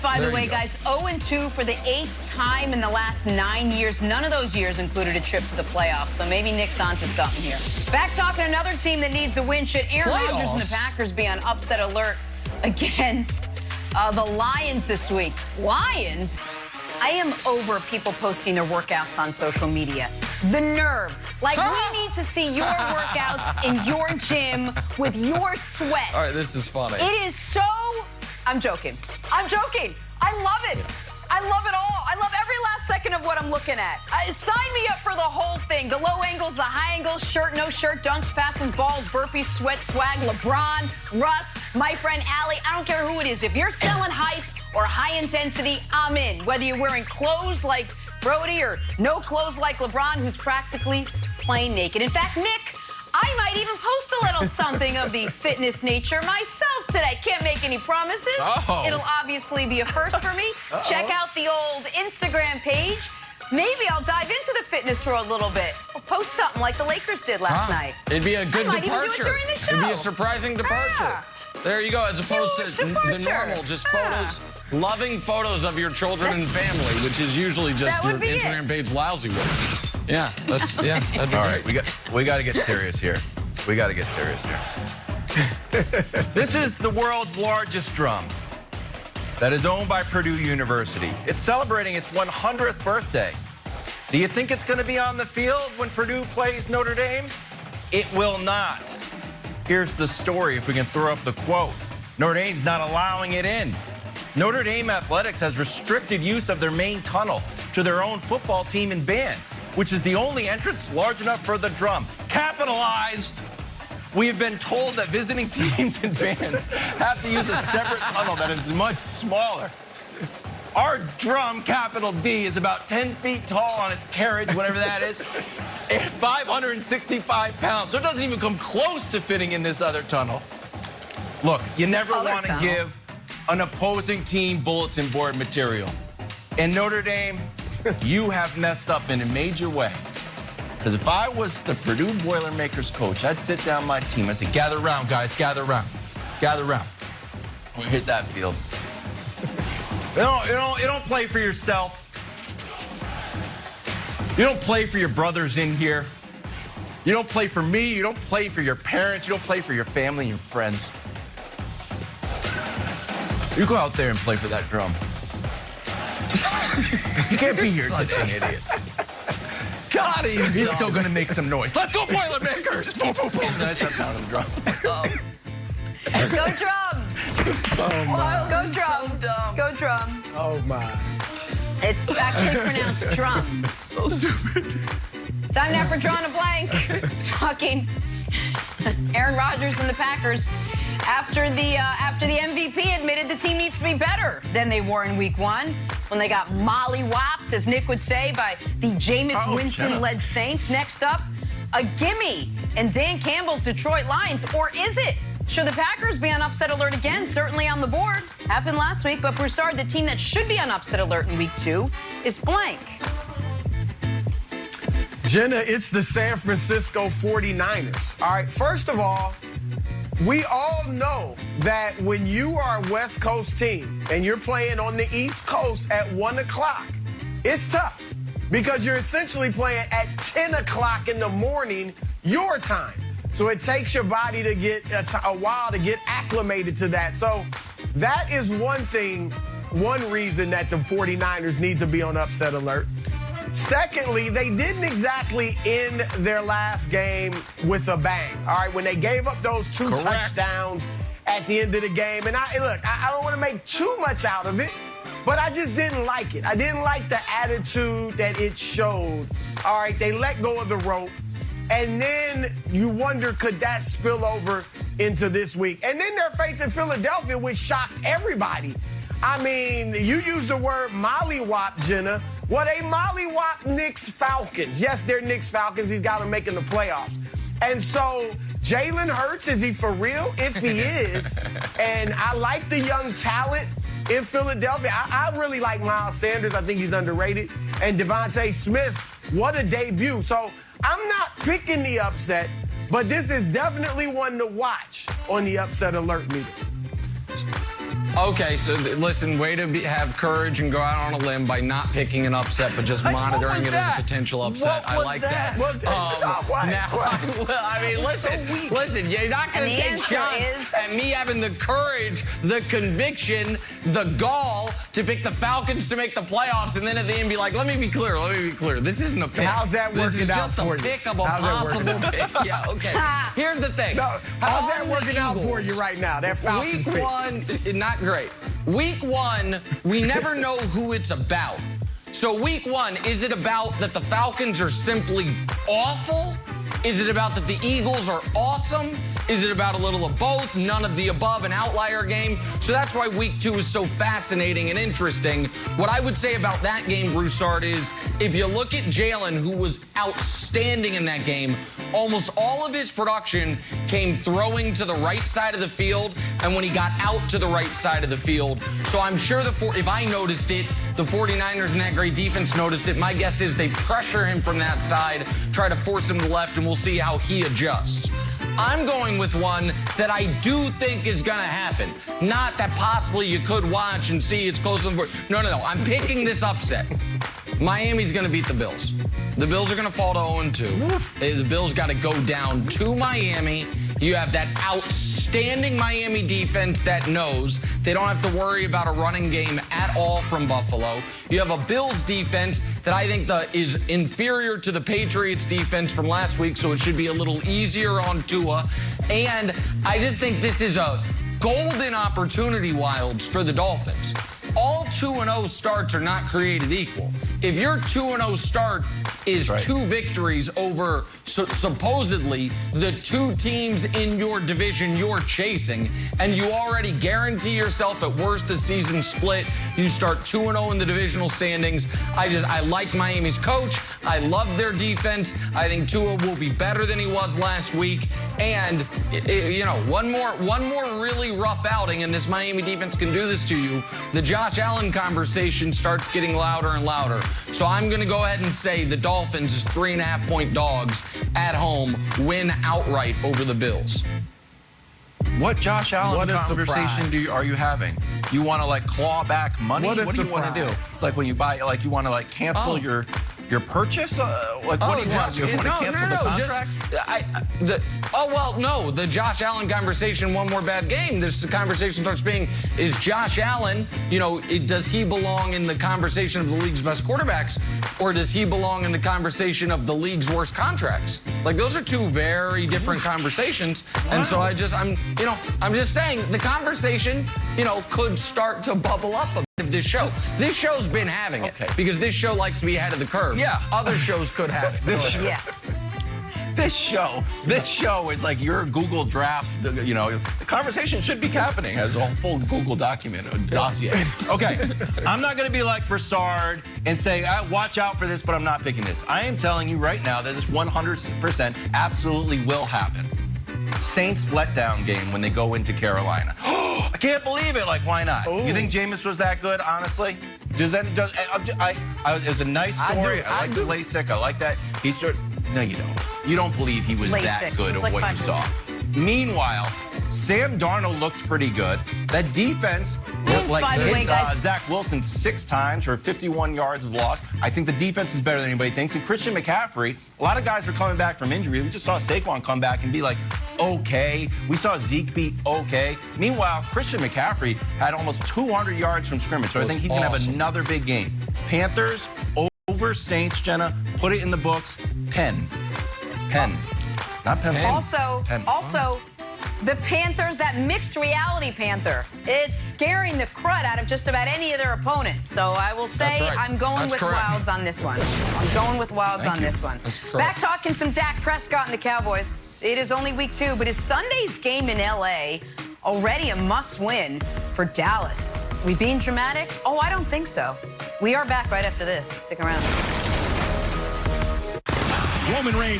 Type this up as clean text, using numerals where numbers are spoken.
by the way, guys. 0-2 for the 8th time in the last 9 years. None of those years included a trip to the playoffs, so maybe Nick's onto something here. Back talking another team that needs a win. Should Aaron Rodgers and the Packers be on upset alert against the Lions this week? Lions? I am over people posting their workouts on social media. The nerve. Like, we need to see your workouts in your gym with your sweat. All right, this is funny. It is so... I'm joking. I'm joking. I love it. I love it all. I love every last second of what I'm looking at. Sign me up for the whole thing. The low angles, the high angles, shirt, no shirt, dunks, passes, balls, burpees, sweat, swag, LeBron, Russ, my friend Allie. I don't care who it is. If you're selling hype or high intensity, I'm in. Whether you're wearing clothes like Brody or no clothes like LeBron, who's practically playing naked. In fact, Nick, I might even post a little something of the fitness nature myself today. Can't make any promises. It'll obviously be a first for me. Check out the old Instagram page. Maybe I'll dive into the fitness for a little bit. I'll post something like the Lakers did last night. It'd be a good I might departure. even do it during the show. It'd be a surprising departure. There you go, as opposed to the normal, just photos, loving photos of your children and family, which is usually just your Instagram page lousy with. Yeah, that'd be all right, we got to get serious here. We got to get serious here. This is the world's largest drum that is owned by Purdue University. It's celebrating its 100th birthday. Do you think it's going to be on the field when Purdue plays Notre Dame? It will not. Here's the story, if we can throw up the quote. Notre Dame's not allowing it in. Notre Dame Athletics has restricted use of their main tunnel to their own football team and band, which is the only entrance large enough for the drum. Capitalized. We have been told that visiting teams and bands have to use a separate tunnel that is much smaller. Our drum, capital D, is about 10 feet tall on its carriage, whatever that is, and 565 pounds. So it doesn't even come close to fitting in this other tunnel. Look, you never want to give an opposing team bulletin board material. And Notre Dame, you have messed up in a major way. Because if I was the Purdue Boilermakers coach, I'd sit down my team. I'd say, gather around, guys, gather around. Gather around. We'll hit that field. You don't play for yourself. You don't play for your brothers in here. You don't play for me. You don't play for your parents. You don't play for your family and your friends. You go out there and play for that drum. You can't be here today. Such an idiot. God, he's still going to make some noise. Let's go, Boilermakers! Boom, boom, boom. Then I shut down on the drum. Go drum! Oh, my. Go drum! So dumb. Go drum! Oh, my. It's actually pronounced drum. So stupid. Time now for Drawing a Blank. Talking Aaron Rodgers and the Packers. After the MVP admitted the team needs to be better than they were in Week 1 when they got mollywopped, as Nick would say, by the Jameis Winston-led Saints. Next up, a gimme in Dan Campbell's Detroit Lions. Or is it? Should the Packers be on upset alert again? Certainly on the board. Happened last week, but Broussard, the team that should be on upset alert in Week 2, is blank. Jenna, it's the San Francisco 49ers. All right, first of all, we all know that when you are a West Coast team and you're playing on the East Coast at 1 o'clock, it's tough because you're essentially playing at 10 o'clock in the morning your time. So it takes your body to get a while to get acclimated to that. So that is one thing, one reason that the 49ers need to be on upset alert. Secondly, they didn't exactly end their last game with a bang. All right, when they gave up those two touchdowns at the end of the game. And I don't want to make too much out of it, but I just didn't like it. I didn't like the attitude that it showed. All right, they let go of the rope. And then you wonder, could that spill over into this week? And then they're facing Philadelphia, which shocked everybody. I mean, you used the word mollywop, Jenna. Well, they mollywop Knicks Falcons. Yes, they're Knicks Falcons. He's got them making the playoffs. And so Jalen Hurts, is he for real? If he is, and I like the young talent in Philadelphia. I really like Miles Sanders. I think he's underrated. And Devontae Smith, what a debut. So I'm not picking the upset, but this is definitely one to watch on the upset alert meter. Okay, so listen, way to have courage and go out on a limb by not picking an upset, but just monitoring it as a potential upset. I like that. Listen, you're not going to take shots at me having the courage, the conviction, the gall to pick the Falcons to make the playoffs, and then at the end be like, let me be clear. This isn't a pick. How's that working out for you? This is just a pick of a possible pick. Yeah, okay. Here's the thing. No, how's that working out for you right now? That Falcons Week 1, not great. Week 1, we never know who it's about. So week 1, is it about that the Falcons are simply awful? Is it about that the Eagles are awesome? Is it about a little of both? None of the above, an outlier game? So that's why week 2 is so fascinating and interesting. What I would say about that game, Broussard, is if you look at Jalen, who was outstanding in that game, almost all of his production came throwing to the right side of the field and when he got out to the right side of the field. So I'm sure if I noticed it, the 49ers and that great defense noticed it. My guess is they pressure him from that side, try to force him to the left, and we'll see how he adjusts. I'm going with one that I do think is going to happen. Not that possibly you could watch and see it's close. No. I'm picking this upset. Miami's going to beat the Bills. The Bills are going to fall to 0-2. The Bills got to go down to Miami. You have that outstanding Miami defense that knows they don't have to worry about a running game at all from Buffalo. You have a Bills defense that I think is inferior to the Patriots defense from last week, so it should be a little easier on Tua. And I just think this is a golden opportunity, Wilds, for the Dolphins. All 2-0 starts are not created equal. If your 2-0 start is 2 victories over supposedly the 2 teams in your division you're chasing, and you already guarantee yourself at worst a season split, you start 2-0 in the divisional standings. I like Miami's coach. I love their defense. I think Tua will be better than he was last week. And one more really rough outing, and this Miami defense can do this to you. The Josh Allen conversation starts getting louder and louder. So I'm going to go ahead and say the Dolphins is 3.5-point dogs at home, win outright over the Bills. What Josh Allen conversation are you having? You want to claw back money? What do you want to do? It's like when you buy, you want to cancel your purchase? What do you want? You want to cancel the contract? The Josh Allen conversation, one more bad game. The conversation starts being, is Josh Allen, does he belong in the conversation of the league's best quarterbacks, or does he belong in the conversation of the league's worst contracts? Those are 2 very different conversations. Wow. And so I'm just saying the conversation, could start to bubble up a bit of this show. This show's been having it because this show likes to be ahead of the curve. Yeah. Other shows could have it. This show is like your Google Drafts, the conversation should be happening as a full Google document, a dossier. Okay, I'm not going to be like Broussard and say, watch out for this, but I'm not picking this. I am telling you right now that this 100% absolutely will happen. Saints letdown game when they go into Carolina. I can't believe it. Why not? Ooh. You think Jameis was that good, honestly? It was a nice story. I like the LASIK. I like that. No, you don't. You don't believe he was that good of what you saw. Meanwhile, Sam Darnold looked pretty good. That defense looked Zach Wilson 6 times for 51 yards of loss. I think the defense is better than anybody thinks. And Christian McCaffrey, a lot of guys are coming back from injury. We just saw Saquon come back and be okay. We saw Zeke be okay. Meanwhile, Christian McCaffrey had almost 200 yards from scrimmage. So I think he's going to have another big game. Panthers over Saints, Jenna. Put it in the books. Pen. Not pencil. Also, the Panthers, that mixed reality Panther, it's scaring the crud out of just about any of their opponents. So I will say I'm going with Wilds on this one. I'm going with Wilds on this one. Back talking some Dak Prescott and the Cowboys. It is only week 2, but is Sunday's game in L.A. already a must-win for Dallas? We being dramatic? Oh, I don't think so. We are back right after this. Stick around. Roman Reigns.